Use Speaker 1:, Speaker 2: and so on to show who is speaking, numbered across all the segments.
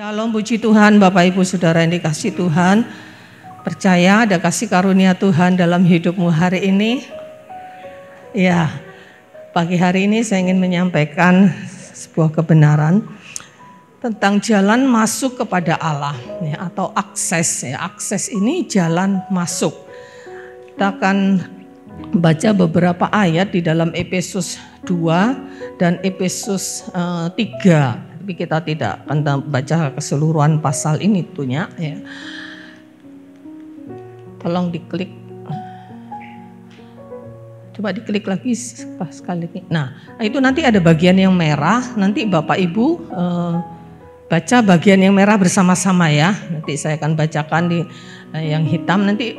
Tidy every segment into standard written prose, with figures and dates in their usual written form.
Speaker 1: Shalom, puji Tuhan, Bapak Ibu Saudara yang dikasihi Tuhan. Percaya ada kasih karunia Tuhan dalam hidupmu hari ini. Ya, pagi hari ini saya ingin menyampaikan sebuah kebenaran tentang jalan masuk kepada Allah, ya, atau akses. Ya, akses ini jalan masuk. Kita akan baca beberapa ayat di dalam Efesus 2 dan Efesus 3. Tapi kita tidak akan baca keseluruhan pasal ini tentunya, ya. Tolong diklik. Coba diklik lagi sekali. Nah, itu nanti ada bagian yang merah. Nanti Bapak Ibu baca bagian yang merah bersama-sama ya. Nanti saya akan bacakan di yang hitam. Nanti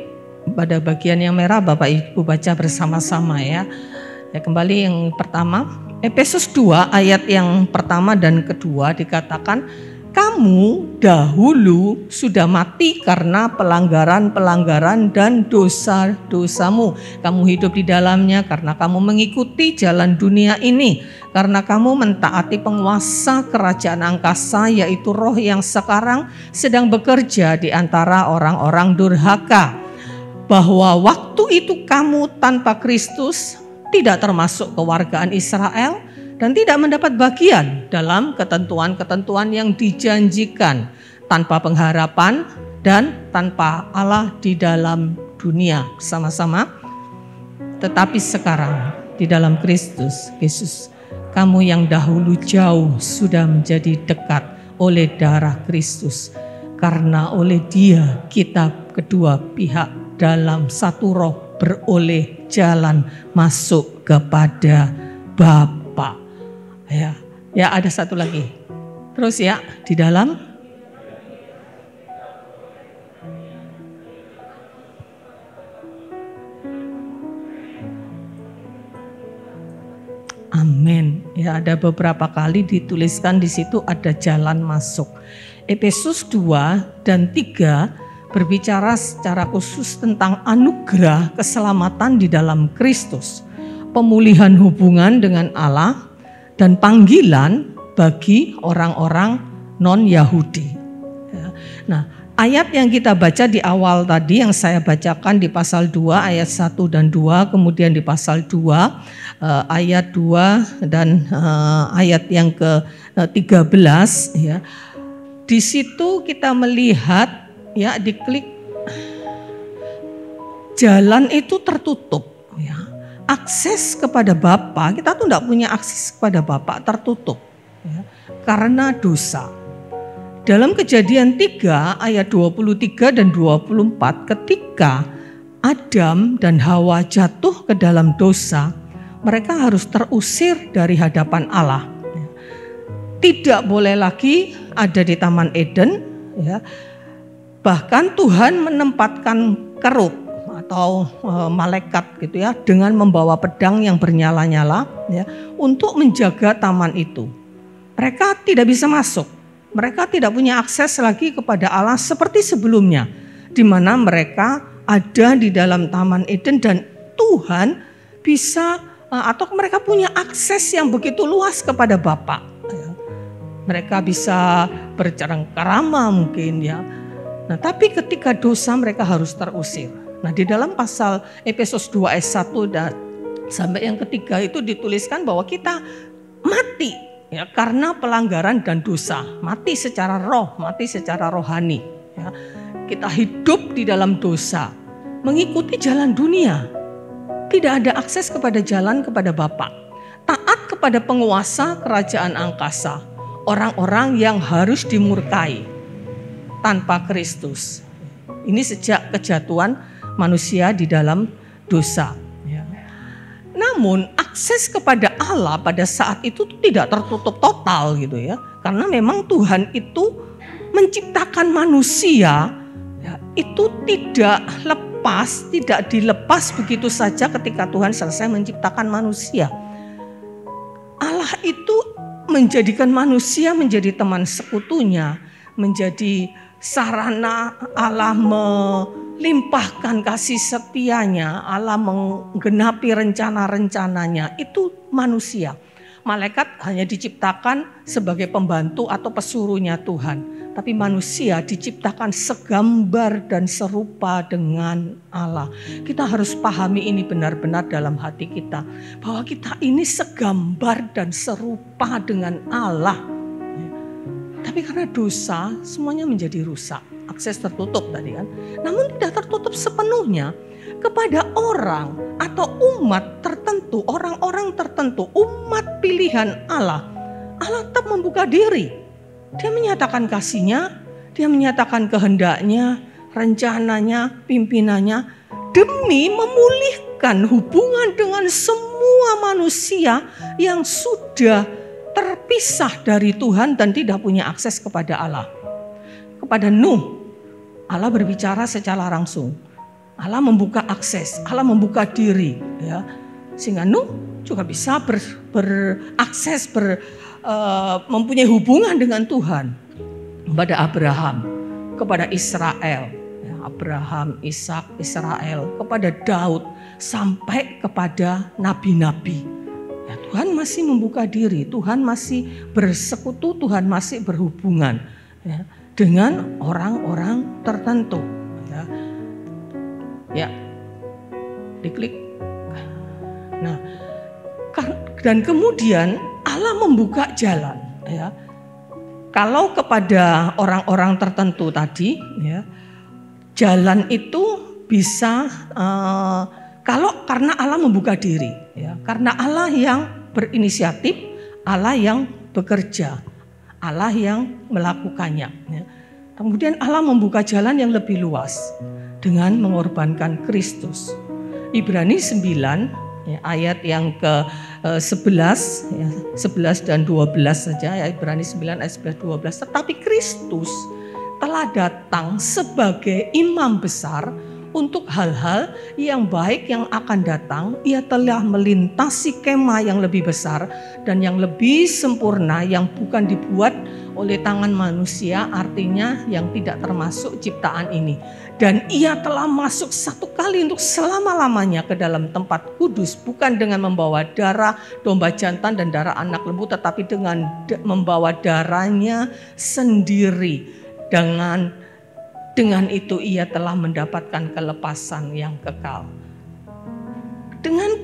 Speaker 1: pada bagian yang merah Bapak Ibu baca bersama-sama ya. Ya, kembali yang pertama. Efesus 2 ayat yang pertama dan kedua dikatakan, kamu dahulu sudah mati karena pelanggaran-pelanggaran dan dosa-dosamu. Kamu hidup di dalamnya karena kamu mengikuti jalan dunia ini. Karena kamu mentaati penguasa kerajaan angkasa, yaitu roh yang sekarang sedang bekerja di antara orang-orang durhaka. Bahwa waktu itu kamu tanpa Kristus tidak termasuk kewargaan Israel dan tidak mendapat bagian dalam ketentuan-ketentuan yang dijanjikan, tanpa pengharapan dan tanpa Allah di dalam dunia. Sama-sama. Tetapi sekarang di dalam Kristus Yesus, kamu yang dahulu jauh sudah menjadi dekat oleh darah Kristus, karena oleh Dia kita kedua pihak dalam satu roh beroleh jalan masuk kepada Bapa. Ya ada satu lagi. Terus ya di dalam Amin. Ya ada beberapa kali dituliskan di situ ada jalan masuk. Efesus 2 dan 3 berbicara secara khusus tentang anugerah keselamatan di dalam Kristus, pemulihan hubungan dengan Allah, dan panggilan bagi orang-orang non-Yahudi. Nah, ayat yang kita baca di awal tadi yang saya bacakan di pasal 2 ayat 1 dan 2, kemudian di pasal 2 ayat 2 dan ayat yang ke-13 ya. Di situ kita melihat ya, diklik, jalan itu tertutup ya. Akses kepada Bapa, kita tuh tidak punya akses kepada Bapa, tertutup ya, karena dosa. Dalam Kejadian 3 ayat 23 dan 24, ketika Adam dan Hawa jatuh ke dalam dosa, mereka harus terusir dari hadapan Allah. Tidak boleh lagi ada di Taman Eden ya. Bahkan Tuhan menempatkan kerub atau malaikat gitu ya, dengan membawa pedang yang bernyala-nyala ya, untuk menjaga taman itu. Mereka tidak bisa masuk. Mereka tidak punya akses lagi kepada Allah seperti sebelumnya, di mana mereka ada di dalam Taman Eden dan Tuhan bisa atau mereka punya akses yang begitu luas kepada Bapa. Ya. Mereka bisa bercengkrama mungkin ya. Nah, tapi ketika dosa mereka harus terusir. Nah, di dalam pasal Efesus 2 ayat 1 dan sampai yang ketiga itu dituliskan bahwa kita mati ya, karena pelanggaran dan dosa. Mati secara roh, mati secara rohani ya. Kita hidup di dalam dosa, mengikuti jalan dunia. Tidak ada akses kepada jalan kepada Bapa. Taat kepada penguasa kerajaan angkasa, orang-orang yang harus dimurkai tanpa Kristus. Ini sejak kejatuhan manusia di dalam dosa. Ya. Namun akses kepada Allah pada saat itu tidak tertutup total gitu ya. Karena memang Tuhan itu menciptakan manusia ya, itu tidak lepas, tidak dilepas begitu saja ketika Tuhan selesai menciptakan manusia. Allah itu menjadikan manusia menjadi teman sekutunya, menjadi sarana Allah melimpahkan kasih setianya, Allah menggenapi rencana-rencananya, itu manusia. Malaikat hanya diciptakan sebagai pembantu atau pesuruhnya Tuhan. tapi manusia diciptakan segambar dan serupa dengan Allah. Kita harus pahami ini benar-benar dalam hati kita, bahwa kita ini segambar dan serupa dengan Allah. Tapi karena dosa, semuanya menjadi rusak. Akses tertutup tadi kan. Namun tidak tertutup sepenuhnya kepada orang atau umat tertentu, orang-orang tertentu, umat pilihan Allah. Allah tetap membuka diri. Dia menyatakan kasih-Nya, dia menyatakan kehendaknya, rencananya, pimpinannya, demi memulihkan hubungan dengan semua manusia yang sudah terpisah dari Tuhan dan tidak punya akses kepada Allah. Kepada Nuh, Allah berbicara secara langsung. Allah membuka akses, Allah membuka diri, ya, sehingga Nuh juga bisa berakses, mempunyai hubungan dengan Tuhan. Kepada Abraham, kepada Israel, ya, Abraham, Ishak, Israel, kepada Daud, sampai kepada nabi-nabi. Ya, Tuhan masih membuka diri, Tuhan masih bersekutu, Tuhan masih berhubungan, ya, dengan orang-orang tertentu. Ya, diklik. Nah, dan kemudian Allah membuka jalan. Ya, kalau kepada orang-orang tertentu tadi, ya, jalan itu bisa kalau karena Allah membuka diri, ya, karena Allah yang berinisiatif, Allah yang bekerja, Allah yang melakukannya. Ya. Kemudian Allah membuka jalan yang lebih luas dengan mengorbankan Kristus. Ibrani 9 ya, ayat yang ke-11 ya, 11 dan 12 saja ya, Ibrani 9 ayat 11 12. Tetapi Kristus telah datang sebagai imam besar untuk hal-hal yang baik yang akan datang. Ia telah melintasi kemah yang lebih besar dan yang lebih sempurna, yang bukan dibuat oleh tangan manusia, artinya yang tidak termasuk ciptaan ini. Dan ia telah masuk satu kali untuk selama-lamanya ke dalam tempat kudus, bukan dengan membawa darah domba jantan dan darah anak lembu, tetapi dengan membawa darahnya sendiri. Dengan itu ia telah mendapatkan kelepasan yang kekal. Dengan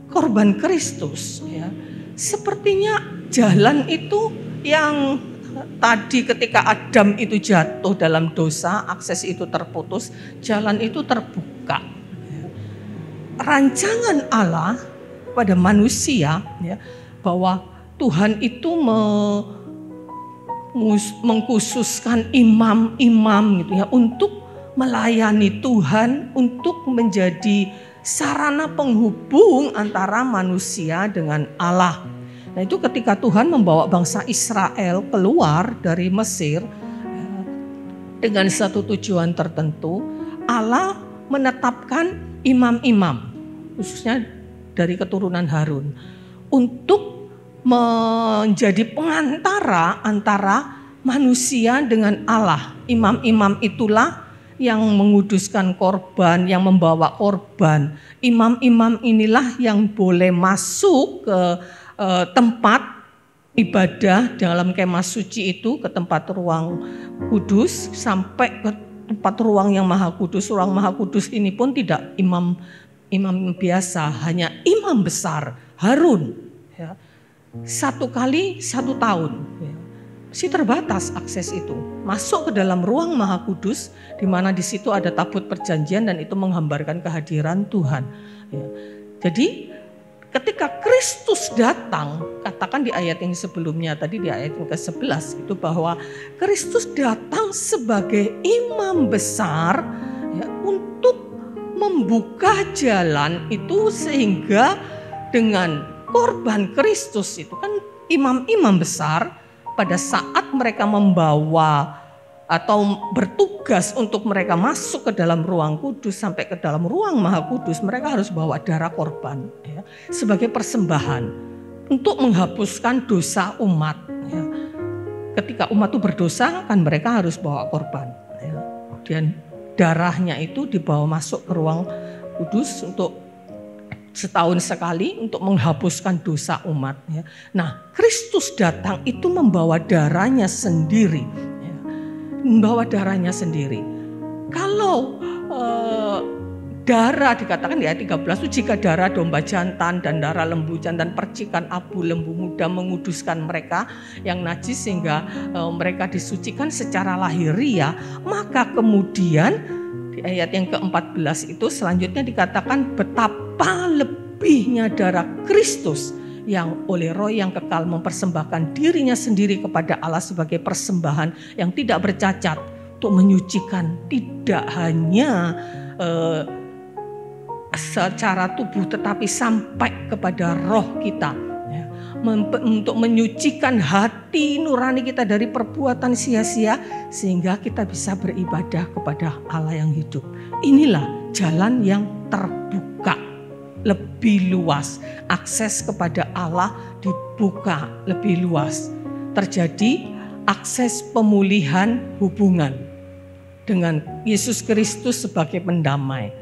Speaker 1: korban Kristus, ya, sepertinya jalan itu yang tadi ketika Adam itu jatuh dalam dosa, akses itu terputus, jalan itu terbuka. Rancangan Allah pada manusia, ya, bahwa Tuhan itu mengkhususkan imam-imam gitu ya, untuk melayani Tuhan, untuk menjadi sarana penghubung antara manusia dengan Allah. Nah, itu ketika Tuhan membawa bangsa Israel keluar dari Mesir dengan satu tujuan tertentu, Allah menetapkan imam-imam, khususnya dari keturunan Harun, untuk menjadi pengantara antara manusia dengan Allah. Imam-imam itulah yang menguduskan korban, yang membawa korban. Imam-imam inilah yang boleh masuk ke tempat ibadah dalam kemah suci itu, ke tempat ruang kudus, sampai ke tempat ruang yang maha kudus. Ruang maha kudus ini pun tidak imam biasa, hanya imam besar Harun, ya. 1 kali 1 tahun, ya. Masih terbatas akses itu masuk ke dalam ruang maha kudus, di mana di situ ada tabut perjanjian dan itu menggambarkan kehadiran Tuhan, ya. Jadi ketika Kristus datang, katakan di ayat yang sebelumnya tadi, di ayat yang ke-11 itu, bahwa Kristus datang sebagai imam besar, ya, untuk membuka jalan itu, sehingga dengan korban Kristus itu kan imam-imam besar pada saat mereka membawa atau bertugas untuk mereka masuk ke dalam ruang kudus sampai ke dalam ruang maha kudus, mereka harus bawa darah korban, ya, sebagai persembahan untuk menghapuskan dosa umat, ya. Ketika umat itu berdosa kan mereka harus bawa korban, ya. Dan darahnya itu dibawa masuk ke ruang kudus untuk setahun sekali untuk menghapuskan dosa umat, ya. Nah, Kristus datang itu membawa darahnya sendiri, ya. membawa darahnya sendiri. Kalau darah dikatakan di ayat 13 itu, jika darah domba jantan dan darah lembu jantan, percikan abu lembu muda menguduskan mereka yang najis sehingga mereka disucikan secara lahiriah, maka kemudian di ayat yang ke-14 itu selanjutnya dikatakan betapa lebihnya darah Kristus yang oleh roh yang kekal mempersembahkan dirinya sendiri kepada Allah sebagai persembahan yang tidak bercacat untuk menyucikan tidak hanya secara tubuh tetapi sampai kepada roh kita, ya, untuk menyucikan hati nurani kita dari perbuatan sia-sia sehingga kita bisa beribadah kepada Allah yang hidup. Inilah jalan yang terbuka, lebih luas, akses kepada Allah dibuka lebih luas. Terjadi akses pemulihan hubungan dengan Yesus Kristus sebagai pendamai.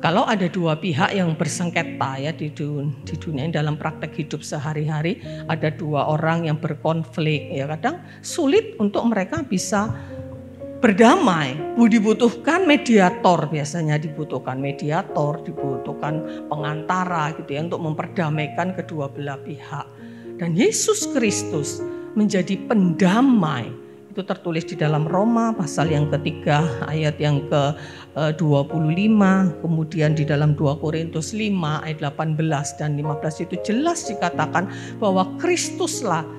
Speaker 1: Kalau ada dua pihak yang bersengketa ya di dunia dalam praktek hidup sehari-hari, ada dua orang yang berkonflik, ya kadang sulit untuk mereka bisa berdamai. Dibutuhkan mediator, biasanya dibutuhkan mediator, dibutuhkan pengantara gitu ya untuk memperdamaikan kedua belah pihak. Dan Yesus Kristus menjadi pendamai. Itu tertulis di dalam Roma pasal yang ketiga ayat yang ke-25, kemudian di dalam 2 Korintus 5 ayat 18 dan 15 itu jelas dikatakan bahwa Kristuslah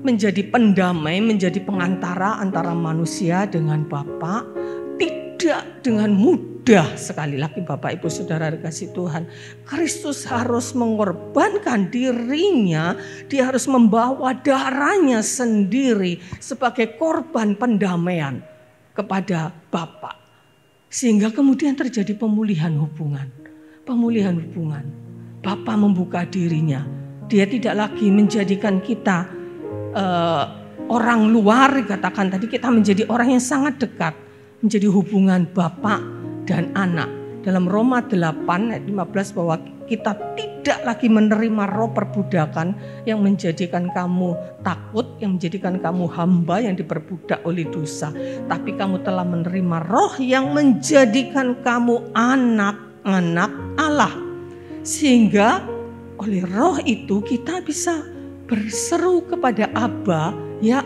Speaker 1: menjadi pendamai, menjadi pengantara antara manusia dengan Bapa. Tidak dengan mudah, sekali lagi Bapak Ibu Saudara dikasih Tuhan, Kristus harus mengorbankan dirinya, dia harus membawa darahnya sendiri sebagai korban pendamaian kepada Bapa. Sehingga kemudian terjadi pemulihan hubungan. Pemulihan hubungan. Bapa membuka dirinya, dia tidak lagi menjadikan kita orang luar, dikatakan tadi kita menjadi orang yang sangat dekat, menjadi hubungan Bapa dan anak. Dalam Roma 8 ayat 15 bahwa kita tidak lagi menerima roh perbudakan yang menjadikan kamu takut, yang menjadikan kamu hamba yang diperbudak oleh dosa. Tapi kamu telah menerima roh yang menjadikan kamu anak-anak Allah. Sehingga oleh roh itu kita bisa berseru kepada Abba, ya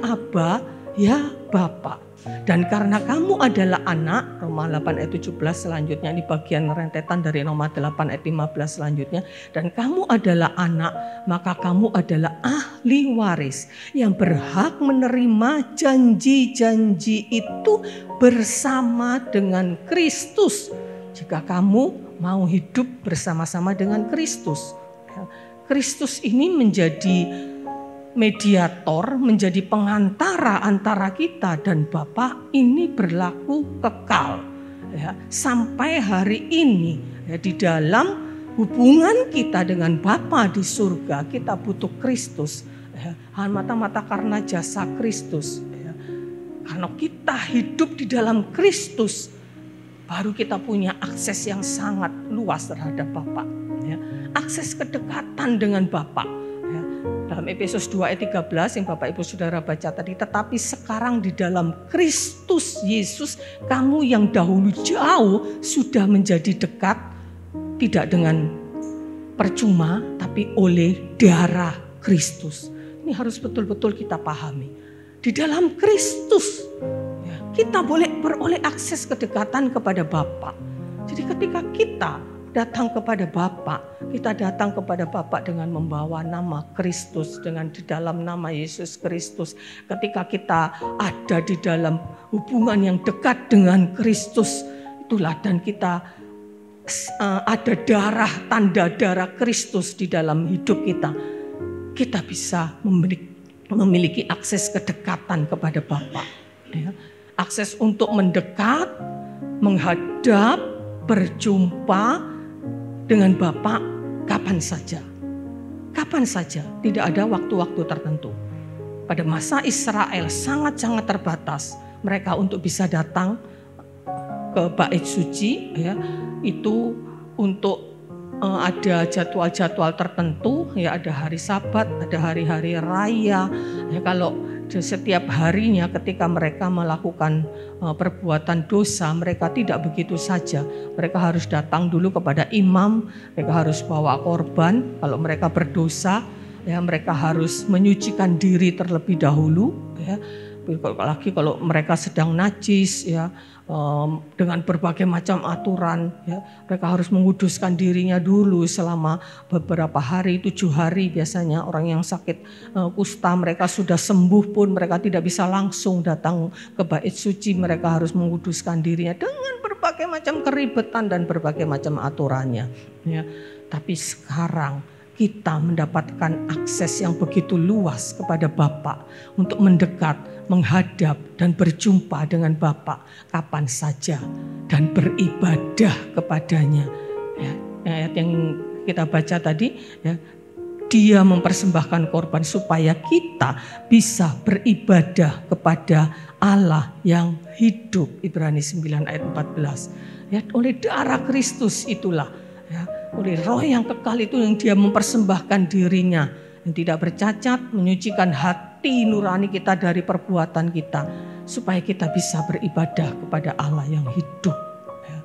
Speaker 1: Bapa. Dan karena kamu adalah anak, Roma 8 ayat 17 selanjutnya, ini bagian rentetan dari Roma 8 ayat 15 selanjutnya. Dan kamu adalah anak, maka kamu adalah ahli waris yang berhak menerima janji-janji itu bersama dengan Kristus. Jika kamu mau hidup bersama-sama dengan Kristus. Kristus ini menjadi mediator, menjadi pengantara antara kita dan Bapa. Ini berlaku kekal ya, sampai hari ini ya, di dalam hubungan kita dengan Bapa di surga kita butuh Kristus ya, mata-mata karena jasa Kristus ya. Karena kita hidup di dalam Kristus baru kita punya akses yang sangat luas terhadap Bapa ya. Akses kedekatan dengan Bapa. Dalam Efesus 2 ayat 13 yang Bapak Ibu Saudara baca tadi, tetapi sekarang di dalam Kristus Yesus kamu yang dahulu jauh sudah menjadi dekat, tidak dengan percuma tapi oleh darah Kristus. Ini harus betul-betul kita pahami. Di dalam Kristus ya, kita boleh beroleh akses kedekatan kepada Bapa. Jadi ketika kita datang kepada Bapa, kita datang kepada Bapa dengan membawa nama Kristus, dengan di dalam nama Yesus Kristus. Ketika kita ada di dalam hubungan yang dekat dengan Kristus, itulah dan kita ada darah, tanda darah Kristus di dalam hidup kita. Kita bisa memiliki akses kedekatan kepada Bapa. Ya. Akses untuk mendekat, menghadap, berjumpa dengan Bapa kapan saja. Kapan saja, tidak ada waktu-waktu tertentu. Pada masa Israel sangat-sangat terbatas mereka untuk bisa datang ke bait suci ya, itu untuk ada jadwal-jadwal tertentu ya, ada hari Sabat, ada hari-hari raya ya. Kalau setiap harinya ketika mereka melakukan perbuatan dosa, mereka tidak begitu saja. Mereka harus datang dulu kepada imam, mereka harus bawa korban. Kalau mereka berdosa, ya mereka harus menyucikan diri terlebih dahulu, ya. Apalagi kalau mereka sedang najis, ya, dengan berbagai macam aturan, ya, mereka harus menguduskan dirinya dulu selama beberapa hari, 7 hari biasanya. Orang yang sakit kusta, mereka sudah sembuh pun mereka tidak bisa langsung datang ke bait suci, mereka harus menguduskan dirinya dengan berbagai macam keribetan dan berbagai macam aturannya, ya. Tapi sekarang kita mendapatkan akses yang begitu luas kepada Bapa untuk mendekat, menghadap dan berjumpa dengan Bapa kapan saja dan beribadah kepadanya. Ya, ayat yang kita baca tadi, ya, Dia mempersembahkan korban supaya kita bisa beribadah kepada Allah yang hidup. Ibrani 9 ayat 14. Ya, oleh darah Kristus itulah, ya, oleh roh yang kekal itu yang Dia mempersembahkan dirinya yang tidak bercacat, menyucikan hati nurani kita dari perbuatan kita supaya kita bisa beribadah kepada Allah yang hidup, ya.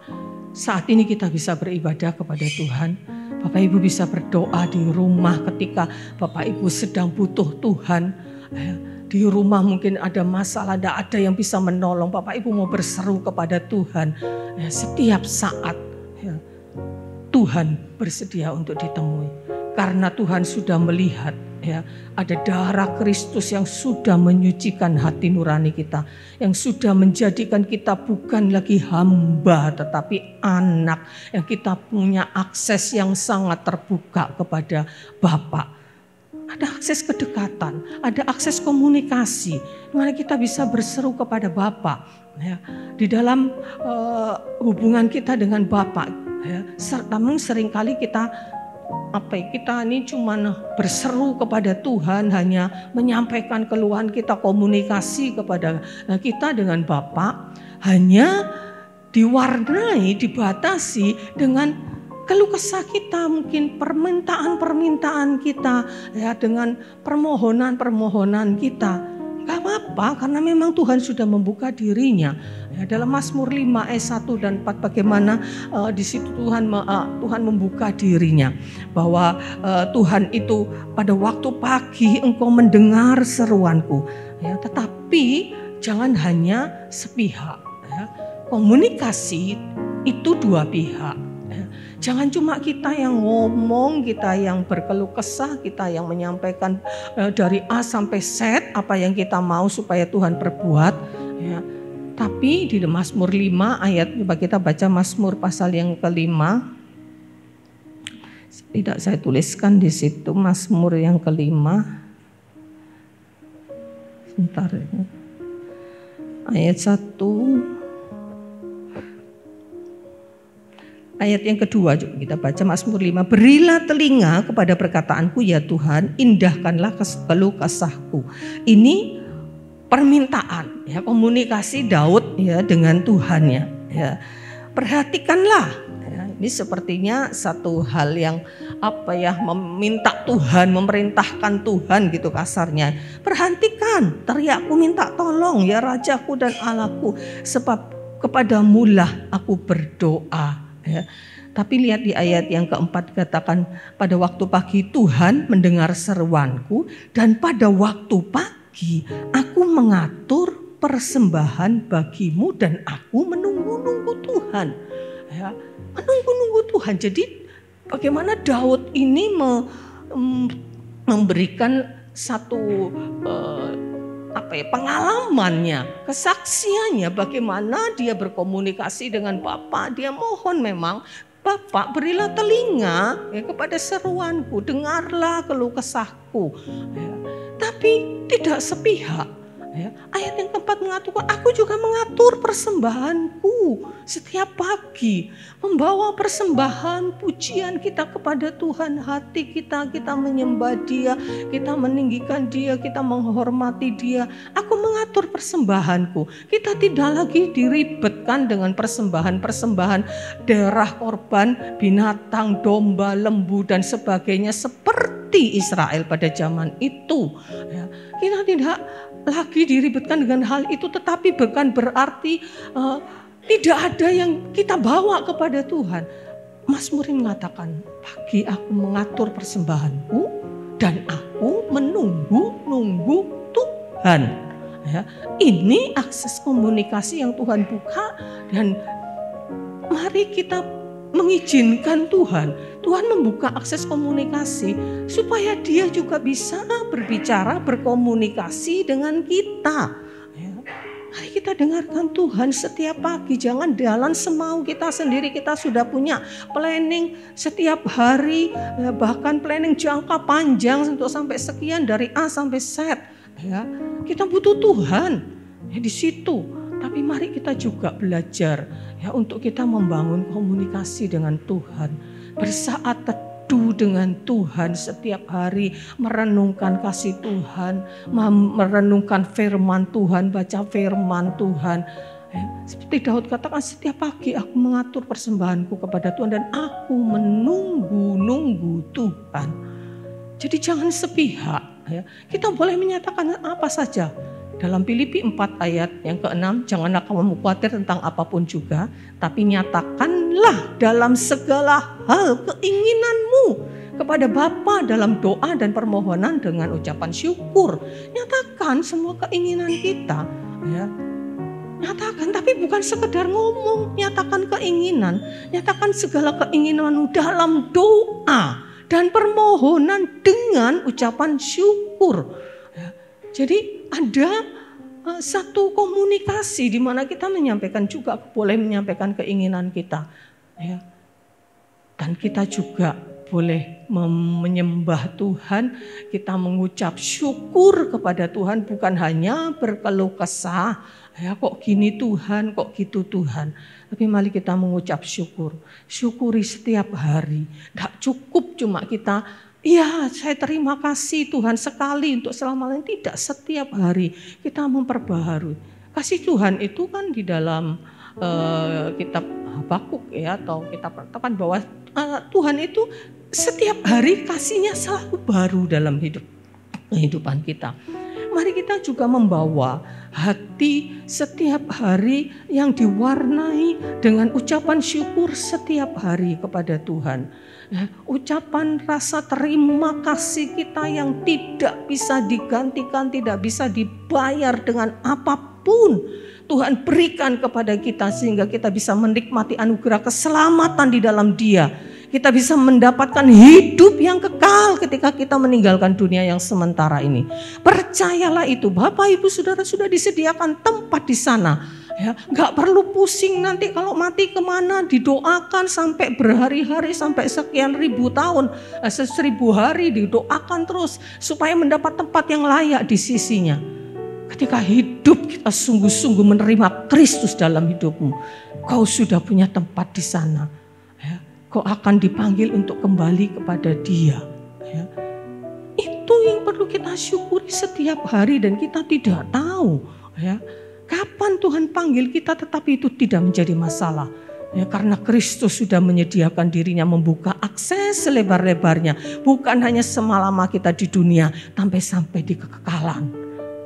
Speaker 1: Saat ini kita bisa beribadah kepada Tuhan. Bapak Ibu bisa berdoa di rumah ketika Bapak Ibu sedang butuh Tuhan, ya. Di rumah mungkin ada masalah, tidak ada yang bisa menolong, Bapak Ibu mau berseru kepada Tuhan, ya, setiap saat, ya, Tuhan bersedia untuk ditemui. Karena Tuhan sudah melihat, ya, ada darah Kristus yang sudah menyucikan hati nurani kita, yang sudah menjadikan kita bukan lagi hamba tetapi anak, yang kita punya akses yang sangat terbuka kepada Bapa. Ada akses kedekatan, ada akses komunikasi, di mana kita bisa berseru kepada Bapa, ya, di dalam hubungan kita dengan Bapa. Ya, namun seringkali kita ini cuma berseru kepada Tuhan, hanya menyampaikan keluhan kita, komunikasi kepada kita dengan Bapa hanya diwarnai, dibatasi dengan keluh kesah kita, mungkin permintaan kita, ya, dengan permohonan kita. Gak apa-apa, karena memang Tuhan sudah membuka dirinya. Ya, dalam Mazmur 5 ayat 1 dan 4 bagaimana di situ Tuhan membuka dirinya, bahwa Tuhan itu pada waktu pagi engkau mendengar seruanku, ya, tetapi jangan hanya sepihak, ya. Komunikasi itu dua pihak, ya. Jangan cuma kita yang ngomong, kita yang berkeluh kesah, kita yang menyampaikan dari A sampai Z apa yang kita mau supaya Tuhan perbuat, ya. Tapi di Mazmur 5 ayat, coba kita baca Mazmur pasal yang ke-5. Tidak saya tuliskan di situ Mazmur yang ke-5. Sebentar. Ayat 1. Ayat yang kedua juga kita baca Mazmur 5. Berilah telinga kepada perkataanku ya Tuhan, indahkanlah keluh kesahku. Ini permintaan, ya, komunikasi Daud, ya, dengan Tuhan, ya. Perhatikanlah, ya, ini sepertinya satu hal yang meminta Tuhan, memerintahkan Tuhan gitu kasarnya. Perhatikan, teriakku minta tolong ya Rajaku dan Allahku, sebab kepadamulah aku berdoa. Ya. Tapi lihat di ayat yang keempat katakan, pada waktu pagi Tuhan mendengar seruanku, dan pada waktu pagi aku mengatur persembahan bagimu dan aku menunggu-nunggu Tuhan. Ya, menunggu-nunggu Tuhan. Jadi bagaimana Daud ini memberikan satu pengalamannya, kesaksiannya, bagaimana dia berkomunikasi dengan Bapa. Dia mohon memang, Bapa berilah telinga, ya, kepada seruanku, dengarlah keluh kesahku, ya. Tapi tidak sepihak. Ya, ayat yang keempat mengatakan, aku juga mengatur persembahanku setiap pagi, membawa persembahan pujian kita kepada Tuhan, hati kita menyembah Dia, kita meninggikan Dia, kita menghormati Dia. Aku mengatur persembahanku. Kita tidak lagi diribetkan dengan persembahan darah korban, binatang, domba, lembu dan sebagainya seperti Israel pada zaman itu. Ya, kita tidak lagi diribetkan dengan hal itu, tetapi bukan berarti tidak ada yang kita bawa kepada Tuhan. Mazmur mengatakan, pagi aku mengatur persembahanku dan aku menunggu Tuhan. Ya, ini akses komunikasi yang Tuhan buka, dan mari kita mengizinkan Tuhan. Tuhan membuka akses komunikasi supaya Dia juga bisa berbicara, berkomunikasi dengan kita. Ya. Mari kita dengarkan Tuhan setiap pagi. Jangan jalan semau kita sendiri. Kita sudah punya planning setiap hari, bahkan planning jangka panjang untuk sampai sekian dari A sampai Z. Ya, kita butuh Tuhan ya, di situ. Tapi mari kita juga belajar ya untuk kita membangun komunikasi dengan Tuhan. Bersaat teduh dengan Tuhan setiap hari, merenungkan kasih Tuhan, merenungkan firman Tuhan, baca firman Tuhan. Ya, seperti Daud katakan, setiap pagi aku mengatur persembahanku kepada Tuhan dan aku menunggu Tuhan. Jadi jangan sepihak. Ya. Kita boleh menyatakan apa saja. Dalam Filipi 4 ayat yang ke-6, janganlah kamu khawatir tentang apapun juga, tapi nyatakanlah dalam segala hal keinginanmu kepada Bapa dalam doa dan permohonan dengan ucapan syukur. Nyatakan semua keinginan kita, ya. Nyatakan, tapi bukan sekedar ngomong, nyatakan keinginan, nyatakan segala keinginanmu dalam doa dan permohonan dengan ucapan syukur. Ya. Jadi ada satu komunikasi di mana kita menyampaikan juga, boleh menyampaikan keinginan kita. Ya. Dan kita juga boleh menyembah Tuhan, kita mengucap syukur kepada Tuhan, bukan hanya berkeluh kesah. Ya, kok gini Tuhan, kok gitu Tuhan. Tapi mari kita mengucap syukur. Syukuri setiap hari. Gak cukup cuma kita, iya saya terima kasih Tuhan sekali untuk selamanya. Tidak, setiap hari kita memperbaharui. Kasih Tuhan itu kan di dalam kitab Habakuk ya, atau kita katakan bahwa Tuhan itu setiap hari kasihnya selalu baru dalam kehidupan kita. Mari kita juga membawa hati setiap hari yang diwarnai dengan ucapan syukur setiap hari kepada Tuhan. Ya, ucapan rasa terima kasih kita yang tidak bisa digantikan, tidak bisa dibayar dengan apapun. Tuhan berikan kepada kita sehingga kita bisa menikmati anugerah keselamatan di dalam Dia. Kita bisa mendapatkan hidup yang kekal ketika kita meninggalkan dunia yang sementara ini. Percayalah itu, Bapak Ibu Saudara, sudah disediakan tempat di sana. Ya, gak perlu pusing nanti kalau mati kemana, didoakan sampai berhari-hari, sampai sekian ribu tahun, 1000 hari didoakan terus supaya mendapat tempat yang layak di sisinya. Ketika hidup kita sungguh-sungguh menerima Kristus dalam hidupmu, kau sudah punya tempat di sana. Ya. Kau akan dipanggil untuk kembali kepada Dia. Ya. Itu yang perlu kita syukuri setiap hari, dan kita tidak tahu ya, kapan Tuhan panggil kita, tetapi itu tidak menjadi masalah. Ya, karena Kristus sudah menyediakan dirinya, membuka akses selebar-lebarnya. Bukan hanya semalama kita di dunia, sampai di kekekalan.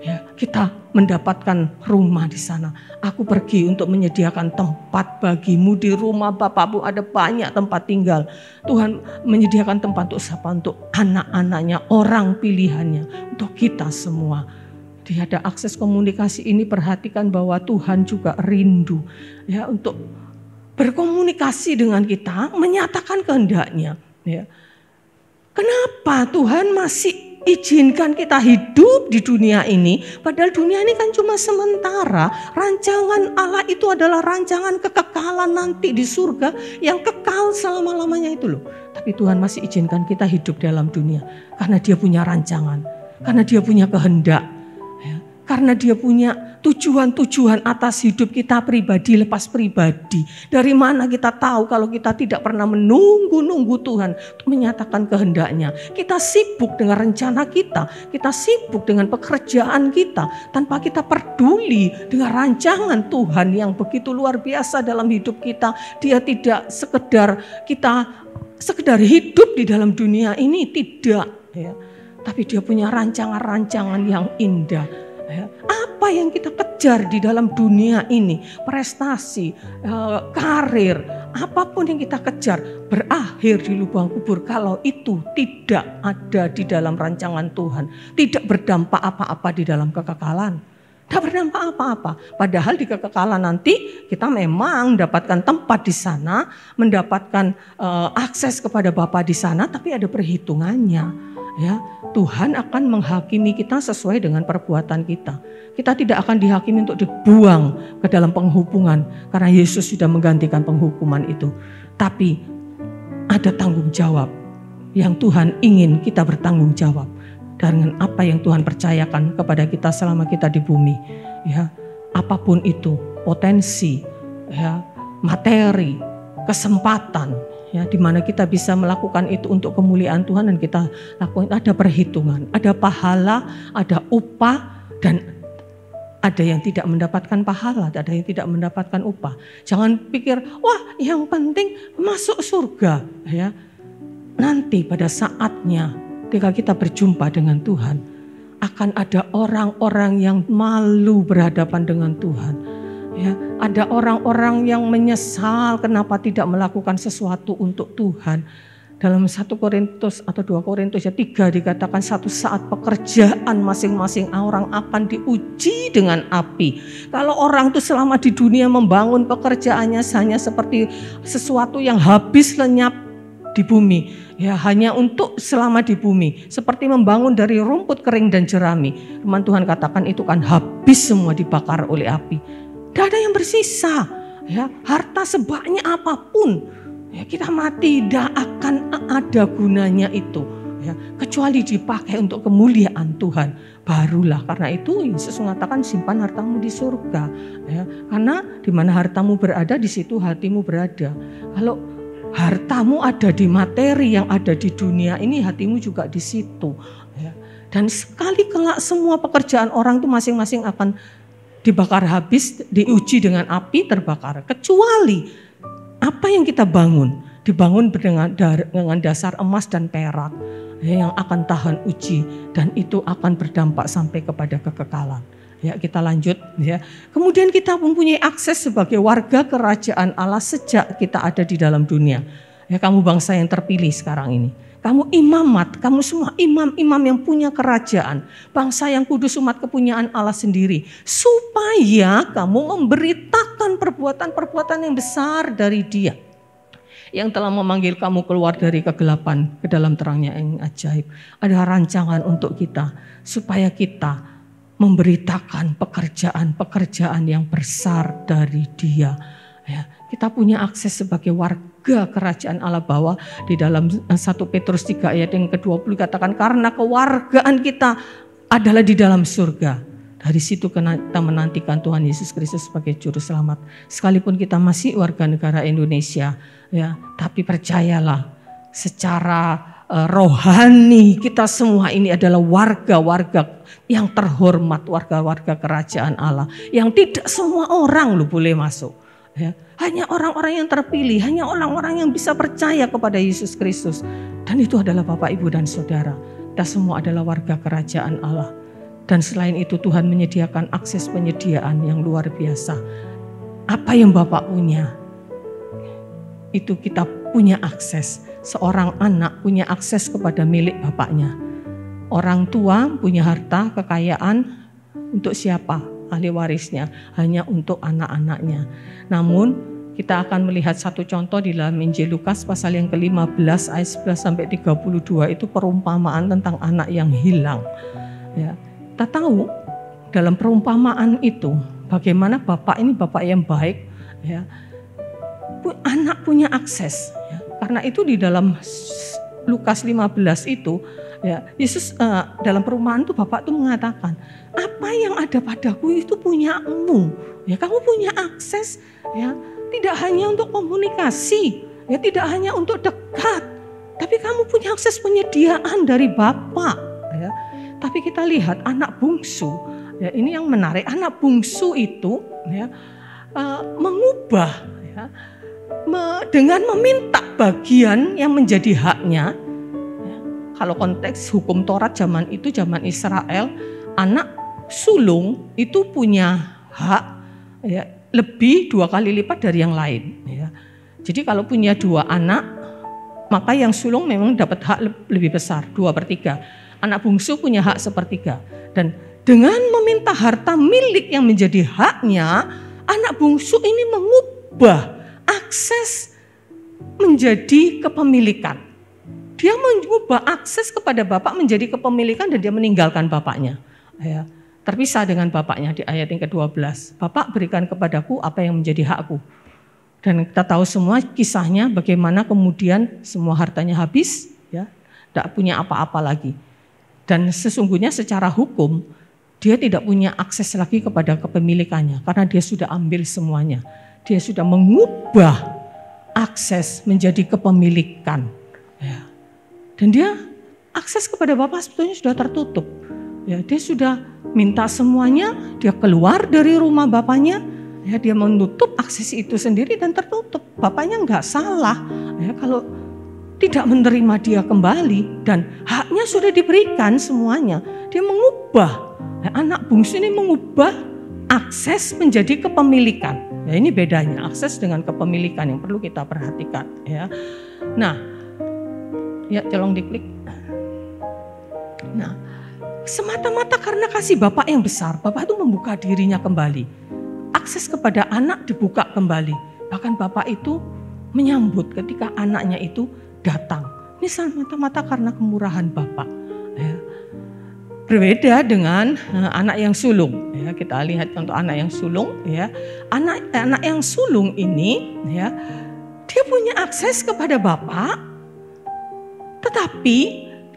Speaker 1: Ya, kita mendapatkan rumah di sana. Aku pergi untuk menyediakan tempat bagimu di rumah Bapakmu, ada banyak tempat tinggal. Tuhan menyediakan tempat untuk siapa? Untuk anak-anaknya, orang pilihannya, untuk kita semua. Dia ada akses komunikasi ini, perhatikan bahwa Tuhan juga rindu ya untuk berkomunikasi dengan kita, menyatakan kehendaknya. Ya. Kenapa Tuhan masih izinkan kita hidup di dunia ini, padahal dunia ini kan cuma sementara. Rancangan Allah itu adalah rancangan kekekalan nanti di surga yang kekal selama-lamanya itu loh. Tapi Tuhan masih izinkan kita hidup dalam dunia karena Dia punya rancangan, karena Dia punya kehendak, ya, karena Dia punya tujuan-tujuan atas hidup kita pribadi lepas pribadi. Dari mana kita tahu kalau kita tidak pernah menunggu Tuhan untuk menyatakan kehendaknya? Kita sibuk dengan rencana kita sibuk dengan pekerjaan kita, tanpa kita peduli dengan rancangan Tuhan yang begitu luar biasa dalam hidup kita. Dia tidak sekedar hidup di dalam dunia ini, tidak ya. Tapi Dia punya rancangan-rancangan yang indah. Ya, apa yang kita kejar di dalam dunia ini, prestasi, karir, apapun yang kita kejar berakhir di lubang kubur kalau itu tidak ada di dalam rancangan Tuhan, tidak berdampak apa-apa di dalam kekekalan. Tidak berdampak apa-apa. Padahal di kekekalan nanti kita memang mendapatkan tempat di sana, mendapatkan akses kepada Bapa di sana, tapi ada perhitungannya. Ya, Tuhan akan menghakimi kita sesuai dengan perbuatan kita. Kita tidak akan dihakimi untuk dibuang ke dalam penghukuman karena Yesus sudah menggantikan penghukuman itu. Tapi ada tanggung jawab yang Tuhan ingin kita bertanggung jawab dengan apa yang Tuhan percayakan kepada kita selama kita di bumi. Ya, apapun itu, potensi, ya, materi, kesempatan. Ya, di mana kita bisa melakukan itu untuk kemuliaan Tuhan dan kita lakukan, ada perhitungan, ada pahala, ada upah, dan ada yang tidak mendapatkan pahala, ada yang tidak mendapatkan upah. Jangan pikir, wah yang penting masuk surga. Ya, nanti pada saatnya ketika kita berjumpa dengan Tuhan, akan ada orang-orang yang malu berhadapan dengan Tuhan. Ya, ada orang-orang yang menyesal kenapa tidak melakukan sesuatu untuk Tuhan. Dalam 1 Korintus atau 2 Korintus 3 dikatakan satu saat pekerjaan masing-masing orang akan diuji dengan api. Kalau orang itu selama di dunia membangun pekerjaannya hanya seperti sesuatu yang habis lenyap di bumi, ya hanya untuk selama di bumi, seperti membangun dari rumput kering dan jerami. Firman Tuhan katakan itu kan habis semua dibakar oleh api. Tidak ada yang bersisa, ya, harta sebanyak apapun, ya, kita mati tidak akan ada gunanya itu, ya, kecuali dipakai untuk kemuliaan Tuhan. Barulah karena itu Yesus mengatakan simpan hartamu di surga, ya, karena di mana hartamu berada di situ hatimu berada. Kalau hartamu ada di materi yang ada di dunia ini, hatimu juga di situ, ya. Dan sekali kelak semua pekerjaan orang itu masing-masing akan dibakar habis, diuji dengan api, terbakar. Kecuali apa yang kita bangun, dibangun dengan dasar emas dan perak, ya, yang akan tahan uji dan itu akan berdampak sampai kepada kekekalan. Ya, kita lanjut, ya. Kemudian kita mempunyai akses sebagai warga kerajaan Allah sejak kita ada di dalam dunia. Ya, kamu bangsa yang terpilih sekarang ini. Kamu imamat, kamu semua imam-imam yang punya kerajaan. Bangsa yang kudus, umat kepunyaan Allah sendiri. Supaya kamu memberitakan perbuatan-perbuatan yang besar dari Dia. Yang telah memanggil kamu keluar dari kegelapan ke dalam terangnya yang ajaib. Ada rancangan untuk kita. Supaya kita memberitakan pekerjaan-pekerjaan yang besar dari Dia. Ya, kita punya akses sebagai warga kerajaan Allah, bahwa di dalam 1 Petrus 3 ayat yang ke-20 katakan karena kewargaan kita adalah di dalam surga. Dari situ kita menantikan Tuhan Yesus Kristus sebagai juru selamat. Sekalipun kita masih warga negara Indonesia, ya, tapi percayalah secara rohani kita semua ini adalah warga-warga yang terhormat, warga-warga kerajaan Allah. Yang tidak semua orang boleh masuk. Ya, hanya orang-orang yang terpilih, hanya orang-orang yang bisa percaya kepada Yesus Kristus. Dan itu adalah Bapak, Ibu, dan Saudara. Kita semua adalah warga kerajaan Allah. Dan selain itu Tuhan menyediakan akses penyediaan yang luar biasa. Apa yang Bapak punya, itu kita punya akses. Seorang anak punya akses kepada milik bapaknya. Orang tua punya harta, kekayaan untuk siapa? Ahli warisnya, hanya untuk anak-anaknya. Namun kita akan melihat satu contoh di dalam Injil Lukas pasal yang ke-15 ayat 11 sampai 32, itu perumpamaan tentang anak yang hilang. Ya, kita tahu dalam perumpamaan itu bagaimana bapak ini bapak yang baik, ya. Anak punya akses, ya. Karena itu di dalam Lukas 15 itu, ya, Yesus dalam perumpamaan itu bapak itu mengatakan, apa yang ada padaku itu punyamu, ya, kamu punya akses, ya, tidak hanya untuk komunikasi, ya, tidak hanya untuk dekat, tapi kamu punya akses penyediaan dari Bapa, ya. Tapi kita lihat anak bungsu, ya, ini yang menarik, anak bungsu itu, ya, mengubah, ya, dengan meminta bagian yang menjadi haknya. Ya. Kalau konteks hukum Taurat zaman itu, zaman Israel, anak sulung itu punya hak ya, lebih 2 kali lipat dari yang lain. Ya. Jadi kalau punya 2 anak, maka yang sulung memang dapat hak lebih besar, 2/3. Anak bungsu punya hak 1/3. Dan dengan meminta harta milik yang menjadi haknya, anak bungsu ini mengubah akses menjadi kepemilikan. Dia mengubah akses kepada bapak menjadi kepemilikan dan dia meninggalkan bapaknya. Ya, terpisah dengan bapaknya di ayat yang ke-12. Bapak berikan kepadaku apa yang menjadi hakku. Dan kita tahu semua kisahnya bagaimana kemudian semua hartanya habis, ya, tidak punya apa-apa lagi. Dan sesungguhnya secara hukum dia tidak punya akses lagi kepada kepemilikannya karena dia sudah ambil semuanya. Dia sudah mengubah akses menjadi kepemilikan. Ya. Dan dia akses kepada bapak sebetulnya sudah tertutup. Ya, dia sudah minta semuanya, dia keluar dari rumah bapaknya, ya, dia menutup akses itu sendiri dan tertutup. Bapaknya enggak salah ya, kalau tidak menerima dia kembali dan haknya sudah diberikan semuanya. Dia mengubah, ya, anak bungsu ini mengubah akses menjadi kepemilikan. Ya, ini bedanya akses dengan kepemilikan yang perlu kita perhatikan. Ya. Nah, ya, tolong diklik. Nah, semata-mata karena kasih bapak yang besar, bapak itu membuka dirinya kembali. Akses kepada anak dibuka kembali. Bahkan bapak itu menyambut ketika anaknya itu datang. Ini semata-mata karena kemurahan bapak. Ya. Berbeda dengan anak yang sulung. Ya, kita lihat untuk anak yang sulung. Ya. Anak yang sulung ini, ya, dia punya akses kepada bapak. Tetapi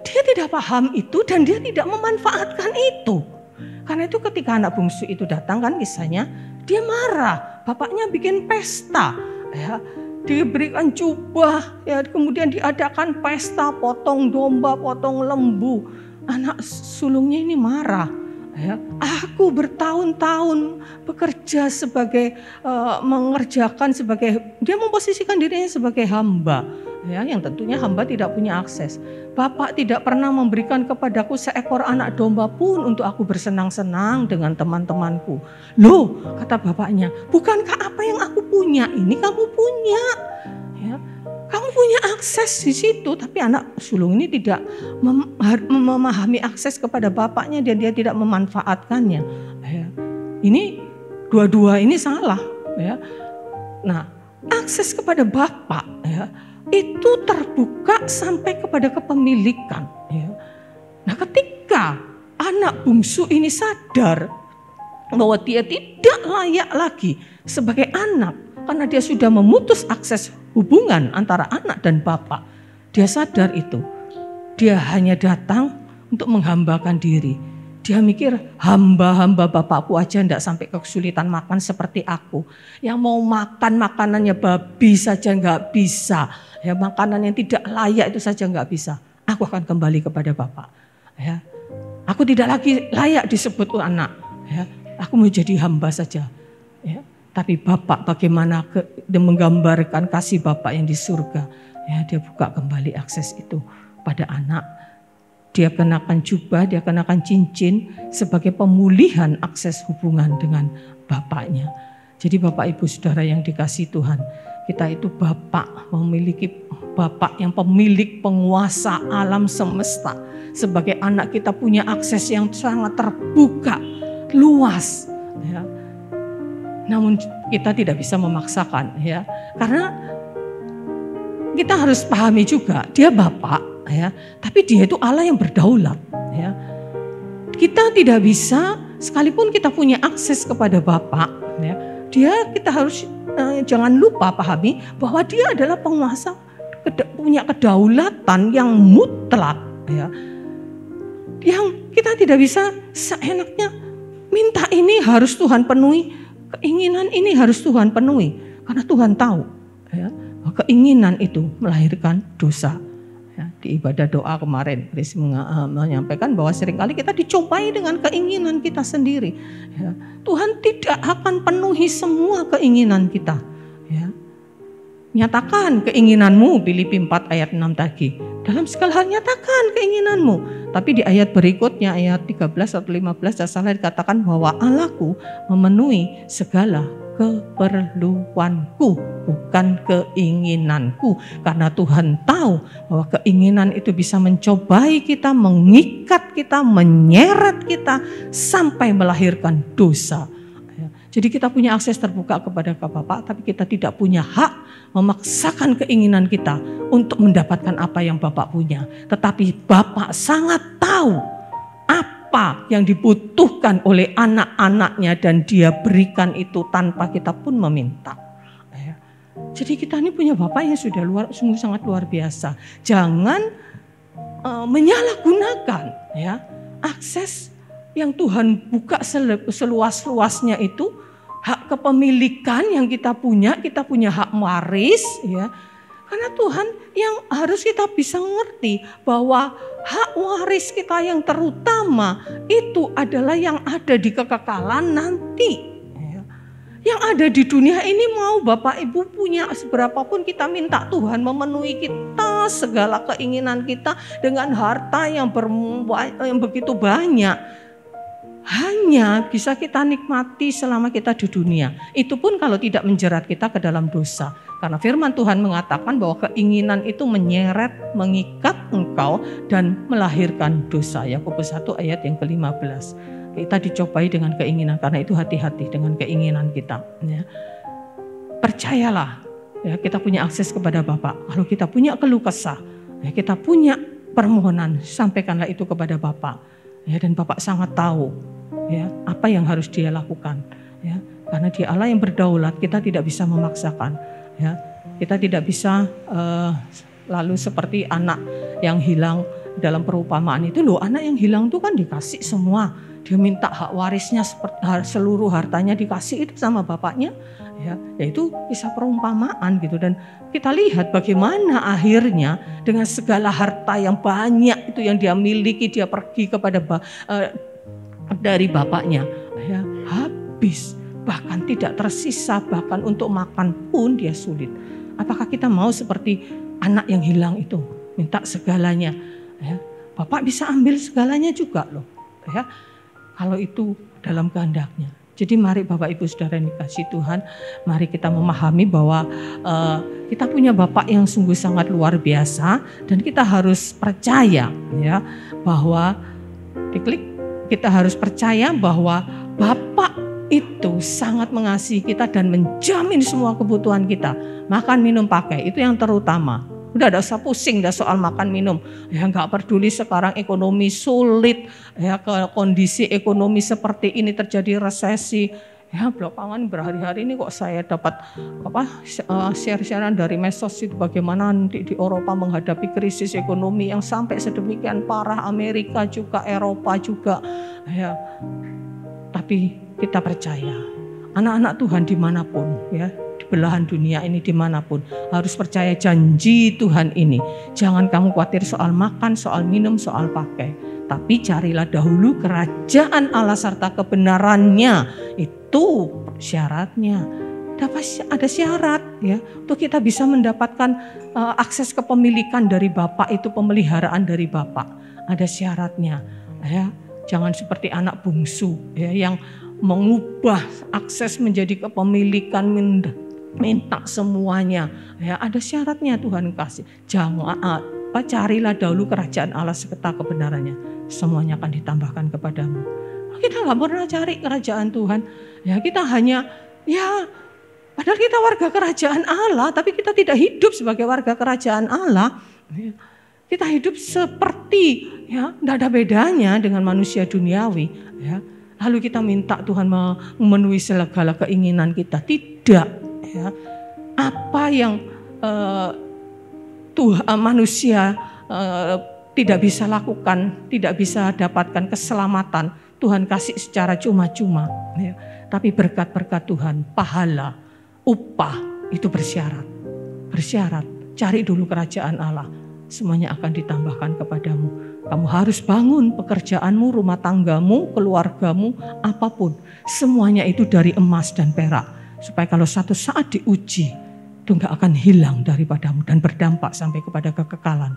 Speaker 1: dia tidak paham itu dan dia tidak memanfaatkan itu. Karena itu ketika anak bungsu itu datang kan kisahnya, dia marah. Bapaknya bikin pesta. Ya, diberikan jubah, ya, kemudian diadakan pesta, potong domba, potong lembu. Anak sulungnya ini marah. Ya, aku bertahun-tahun bekerja sebagai mengerjakan sebagai, dia memposisikan dirinya sebagai hamba. Ya, yang tentunya hamba tidak punya akses. Bapak tidak pernah memberikan kepadaku seekor anak domba pun untuk aku bersenang-senang dengan teman-temanku. Loh, kata bapaknya, bukankah apa yang aku punya ini kamu punya? Ya, kamu punya akses di situ, tapi anak sulung ini tidak memahami akses kepada bapaknya dan dia tidak memanfaatkannya. Ya, ini dua-dua ini salah. Ya. Nah, akses kepada bapak, ya, itu terbuka sampai kepada kepemilikan. Ya. Nah, ketika anak bungsu ini sadar bahwa dia tidak layak lagi sebagai anak karena dia sudah memutus akses hubungan antara anak dan bapak, dia sadar itu. Dia hanya datang untuk menghambakan diri. Dia mikir hamba-hamba bapakku aja enggak sampai kesulitan makan seperti aku. Yang mau makan makanannya babi saja enggak bisa. Ya, makanan yang tidak layak itu saja enggak bisa. Aku akan kembali kepada bapak. Ya, aku tidak lagi layak disebut anak. Ya, aku mau jadi hamba saja. Ya, tapi bapak bagaimana menggambarkan kasih bapak yang di surga. Ya, dia buka kembali akses itu pada anak. Dia kenakan jubah, dia kenakan cincin sebagai pemulihan akses hubungan dengan bapaknya. Jadi Bapak Ibu Saudara yang dikasihi Tuhan, kita itu bapak, memiliki bapak yang pemilik penguasa alam semesta. Sebagai anak kita punya akses yang sangat terbuka, luas. Ya. Namun kita tidak bisa memaksakan, ya, karena kita harus pahami juga dia bapak. Ya, tapi dia itu Allah yang berdaulat. Ya. Kita tidak bisa, sekalipun kita punya akses kepada Bapa, ya, kita harus jangan lupa pahami bahwa dia adalah penguasa, punya kedaulatan yang mutlak. Ya. Yang kita tidak bisa seenaknya minta ini harus Tuhan penuhi, keinginan ini harus Tuhan penuhi, karena Tuhan tahu, ya, keinginan itu melahirkan dosa. Ya, di ibadah doa kemarin Chris menyampaikan bahwa seringkali kita dicobai dengan keinginan kita sendiri. Ya, Tuhan tidak akan penuhi semua keinginan kita. Ya. Nyatakan keinginanmu, Filipi 4 ayat 6 tadi, dalam segala hal nyatakan keinginanmu. Tapi di ayat berikutnya, ayat 13 atau 15, salah dikatakan bahwa Allahku memenuhi segala keperluanku, bukan keinginanku. Karena Tuhan tahu bahwa keinginan itu bisa mencobai kita, mengikat kita, menyeret kita sampai melahirkan dosa. Jadi kita punya akses terbuka kepada Bapa, tapi kita tidak punya hak memaksakan keinginan kita untuk mendapatkan apa yang Bapa punya. Tetapi Bapa sangat tahu apa yang dibutuhkan oleh anak-anaknya dan Dia berikan itu tanpa kita pun meminta. Jadi kita ini punya Bapa yang sudah sungguh sangat luar biasa. Jangan menyalahgunakan ya akses yang Tuhan buka seluas-luasnya itu, hak kepemilikan yang kita punya hak waris ya. Karena Tuhan yang harus kita bisa mengerti bahwa hak waris kita yang terutama itu adalah yang ada di kekekalan nanti. Yang ada di dunia ini mau Bapak Ibu punya seberapapun kita minta Tuhan memenuhi kita segala keinginan kita dengan harta yang begitu banyak. Hanya bisa kita nikmati selama kita di dunia. Itu pun kalau tidak menjerat kita ke dalam dosa. Karena firman Tuhan mengatakan bahwa keinginan itu menyeret, mengikat engkau dan melahirkan dosa. Yakobus 1 ayat yang ke-15. Kita dicobai dengan keinginan, karena itu hati-hati dengan keinginan kita. Ya. Percayalah, ya, kita punya akses kepada Bapa. Kalau kita punya keluh kesah, ya, kita punya permohonan, sampaikanlah itu kepada Bapa. Ya, dan Bapa sangat tahu ya apa yang harus Dia lakukan. Ya, karena Dia Allah yang berdaulat, kita tidak bisa memaksakan. Ya, kita tidak bisa lalu seperti anak yang hilang dalam perumpamaan itu. Loh, anak yang hilang itu kan dikasih semua. Dia minta hak warisnya seluruh hartanya dikasih itu sama bapaknya. Ya, yaitu kisah perumpamaan gitu. Dan kita lihat bagaimana akhirnya dengan segala harta yang banyak itu yang dia miliki, dia pergi kepada dari bapaknya. Ya, habis, bahkan tidak tersisa, bahkan untuk makan pun dia sulit. Apakah kita mau seperti anak yang hilang itu, minta segalanya? Ya, Bapak bisa ambil segalanya juga loh. Ya, kalau itu dalam kehendaknya. Jadi mari Bapak Ibu Saudara yang dikasihi Tuhan, mari kita memahami bahwa kita punya Bapak yang sungguh sangat luar biasa dan kita harus percaya ya bahwa kita harus percaya bahwa Bapak itu sangat mengasihi kita dan menjamin semua kebutuhan kita. Makan, minum, pakai itu yang terutama. Udah ada usah pusing dah soal makan minum. Ya nggak peduli sekarang ekonomi sulit, ya kondisi ekonomi seperti ini terjadi resesi. Ya belakangan berhari-hari ini kok saya dapat share-sharean dari medsos itu bagaimana di Eropa menghadapi krisis ekonomi yang sampai sedemikian parah, Amerika juga, Eropa juga. Ya. Tapi kita percaya anak-anak Tuhan dimanapun ya. Belahan dunia ini dimanapun harus percaya janji Tuhan ini. Jangan kamu khawatir soal makan, soal minum, soal pakai. Tapi carilah dahulu kerajaan Allah serta kebenarannya. Itu syaratnya. Ada syarat ya untuk kita bisa mendapatkan akses kepemilikan dari Bapa itu, pemeliharaan dari Bapa. Ada syaratnya ya. Jangan seperti anak bungsu ya yang mengubah akses menjadi kepemilikan minta semuanya. Ya, ada syaratnya Tuhan kasih. Jangan carilah dahulu kerajaan Allah serta kebenarannya. Semuanya akan ditambahkan kepadamu. Kita nggak pernah cari kerajaan Tuhan. Ya, kita hanya padahal kita warga kerajaan Allah, tapi kita tidak hidup sebagai warga kerajaan Allah. Ya, kita hidup seperti tidak ada bedanya dengan manusia duniawi. Ya, lalu kita minta Tuhan memenuhi segala keinginan kita. Tidak. Ya, apa yang manusia tidak bisa lakukan, tidak bisa dapatkan keselamatan, Tuhan kasih secara cuma-cuma. Ya. Tapi berkat-berkat Tuhan, pahala, upah itu bersyarat. Bersyarat, cari dulu kerajaan Allah, semuanya akan ditambahkan kepadamu. Kamu harus bangun pekerjaanmu, rumah tanggamu, keluargamu, apapun. Semuanya itu dari emas dan perak. Supaya kalau satu saat diuji, itu enggak akan hilang daripadamu dan berdampak sampai kepada kekekalan.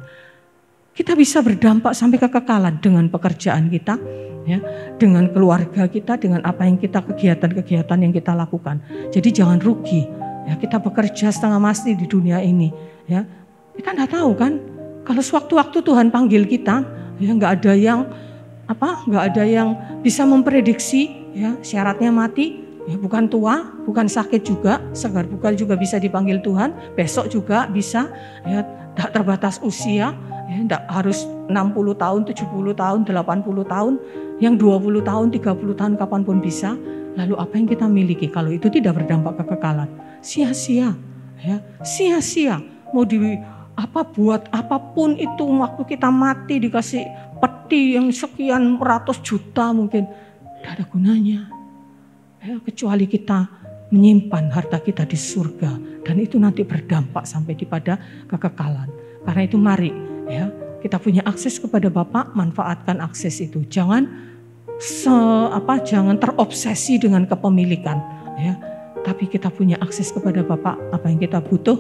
Speaker 1: kita bisa berdampak sampai kekekalan dengan pekerjaan kita, ya, dengan keluarga kita, dengan apa yang kita kegiatan-kegiatan yang kita lakukan. Jadi jangan rugi, ya, kita bekerja setengah mati di dunia ini, ya. Kita nggak tahu kan, kalau sewaktu-waktu Tuhan panggil kita, ya nggak ada yang bisa memprediksi, ya, syaratnya mati, ya, bukan tua, bukan sakit juga, segar bukan juga bisa dipanggil Tuhan, besok juga bisa, ya, tak terbatas usia. Ya, tidak harus 60 tahun, 70 tahun, 80 tahun, yang 20 tahun, 30 tahun kapanpun bisa. Lalu apa yang kita miliki kalau itu tidak berdampak kekekalan? Sia-sia, ya, sia-sia. Mau buat apapun itu, waktu kita mati dikasih peti yang sekian ratus juta mungkin, tidak ada gunanya. Ya, kecuali kita menyimpan harta kita di surga, dan itu nanti berdampak sampai pada kekekalan. Karena itu mari, ya, kita punya akses kepada Bapa, manfaatkan akses itu. Jangan terobsesi dengan kepemilikan, ya. Tapi kita punya akses kepada Bapa, apa yang kita butuh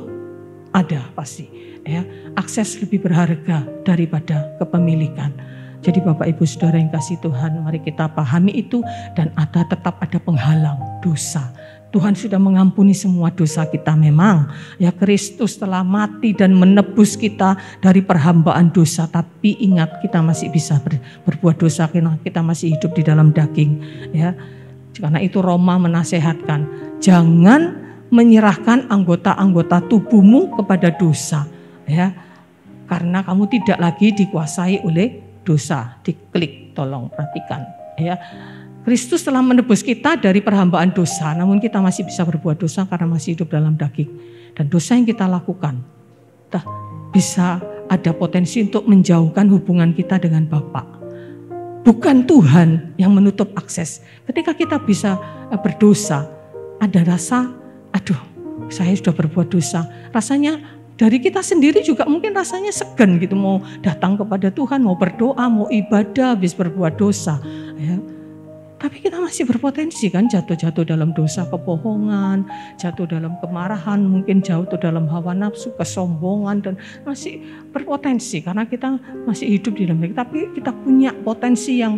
Speaker 1: ada pasti, ya. Akses lebih berharga daripada kepemilikan. Jadi Bapak Ibu Saudara yang kasih Tuhan, mari kita pahami itu, dan tetap ada penghalang dosa. Tuhan sudah mengampuni semua dosa kita memang. Ya, Kristus telah mati dan menebus kita dari perhambaan dosa. Tapi ingat, kita masih bisa berbuat dosa karena kita masih hidup di dalam daging. Ya, karena itu Roma menasehatkan, jangan menyerahkan anggota-anggota tubuhmu kepada dosa. Ya, karena kamu tidak lagi dikuasai oleh dosa. Diklik, tolong perhatikan. Ya. Kristus telah menebus kita dari perhambaan dosa, namun kita masih bisa berbuat dosa karena masih hidup dalam daging. Dan dosa yang kita lakukan bisa ada potensi untuk menjauhkan hubungan kita dengan Bapa. Bukan Tuhan yang menutup akses. Ketika kita bisa berdosa, ada rasa, aduh, saya sudah berbuat dosa. Rasanya dari kita sendiri juga mungkin rasanya segan gitu, mau datang kepada Tuhan, mau berdoa, mau ibadah, habis berbuat dosa. Ya. Tapi kita masih berpotensi kan jatuh dalam dosa kebohongan, jatuh dalam kemarahan, mungkin jatuh dalam hawa nafsu, kesombongan, dan masih berpotensi karena kita masih hidup di dalam. Tapi kita punya potensi yang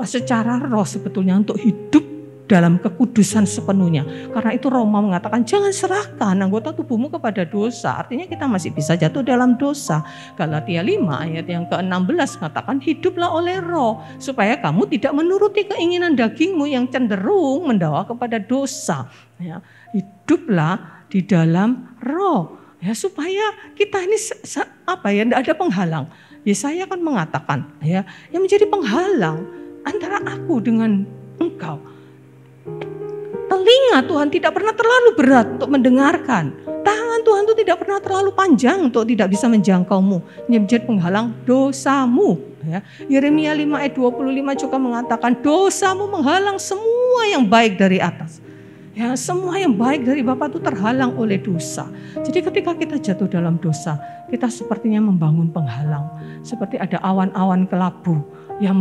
Speaker 1: secara roh sebetulnya untuk hidup dalam kekudusan sepenuhnya. Karena itu Roma mengatakan jangan serahkan anggota tubuhmu kepada dosa. Artinya kita masih bisa jatuh dalam dosa. Galatia 5 ayat yang ke-16 mengatakan hiduplah oleh roh supaya kamu tidak menuruti keinginan dagingmu yang cenderung mendawa kepada dosa. Ya, hiduplah di dalam roh. Ya, supaya kita ini tidak ada penghalang. Yesaya kan mengatakan, ya, yang menjadi penghalang antara aku dengan engkau. Telinga Tuhan tidak pernah terlalu berat untuk mendengarkan. Tangan Tuhan itu tidak pernah terlalu panjang untuk tidak bisa menjangkaumu. Yang menjadi penghalang dosamu. Ya. Yeremia 5 ayat 25 juga mengatakan dosamu menghalang semua yang baik dari atas. Ya, semua yang baik dari Bapa itu terhalang oleh dosa. Jadi ketika kita jatuh dalam dosa, kita sepertinya membangun penghalang. Seperti ada awan-awan kelabu yang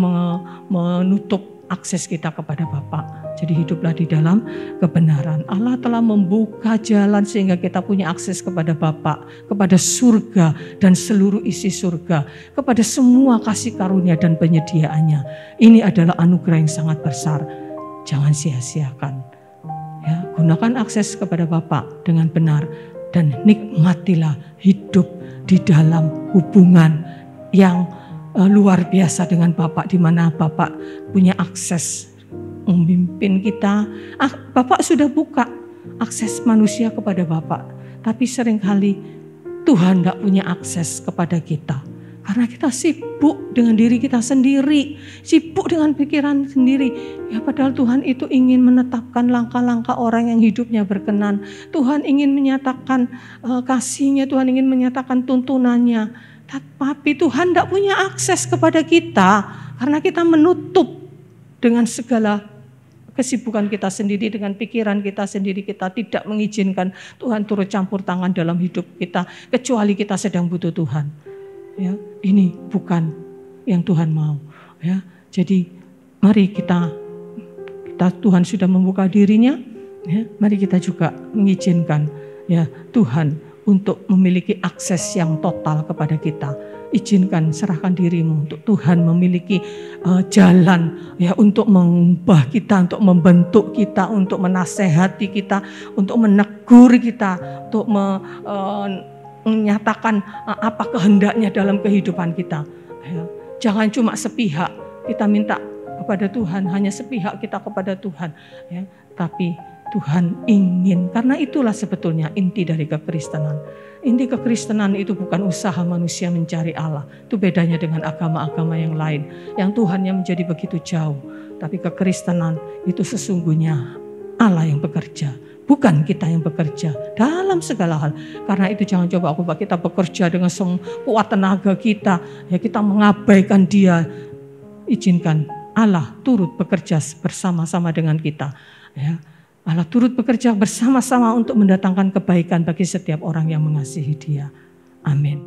Speaker 1: menutup akses kita kepada Bapa. Jadi hiduplah di dalam kebenaran. Allah telah membuka jalan sehingga kita punya akses kepada Bapa, kepada surga dan seluruh isi surga, kepada semua kasih karunia dan penyediaannya. Ini adalah anugerah yang sangat besar. Jangan sia-siakan. Ya, gunakan akses kepada Bapa dengan benar dan nikmatilah hidup di dalam hubungan yang luar biasa dengan Bapa, di mana Bapa punya akses memimpin kita. Bapak sudah buka akses manusia kepada Bapak, tapi seringkali Tuhan tidak punya akses kepada kita. Karena kita sibuk dengan diri kita sendiri, sibuk dengan pikiran sendiri. Ya, padahal Tuhan itu ingin menetapkan langkah-langkah orang yang hidupnya berkenan. Tuhan ingin menyatakan kasih-Nya, Tuhan ingin menyatakan tuntunannya. Tapi Tuhan tidak punya akses kepada kita karena kita menutup dengan segala kesibukan kita sendiri, dengan pikiran kita sendiri. Kita tidak mengizinkan Tuhan turut campur tangan dalam hidup kita kecuali kita sedang butuh Tuhan. Ya, ini bukan yang Tuhan mau. Ya, jadi mari kita Tuhan sudah membuka dirinya. Ya, mari kita juga mengizinkan ya Tuhan untuk memiliki akses yang total kepada kita. Izinkan, serahkan dirimu untuk Tuhan memiliki jalan ya untuk mengubah kita, untuk membentuk kita, untuk menasehati kita, untuk menegur kita, untuk menyatakan apa kehendaknya dalam kehidupan kita. Ya, jangan cuma sepihak kita minta kepada Tuhan, hanya sepihak kita kepada Tuhan, ya, tapi Tuhan ingin, karena itulah sebetulnya inti dari kekristenan. Inti kekristenan itu bukan usaha manusia mencari Allah. Itu bedanya dengan agama-agama yang lain, yang Tuhannya menjadi begitu jauh. Tapi kekristenan itu sesungguhnya Allah yang bekerja, bukan kita yang bekerja dalam segala hal. Karena itu jangan coba kita bekerja dengan sekuat tenaga kita, ya kita mengabaikan Dia. Izinkan Allah turut bekerja bersama-sama dengan kita, ya. Allah turut bekerja bersama-sama untuk mendatangkan kebaikan bagi setiap orang yang mengasihi Dia. Amin.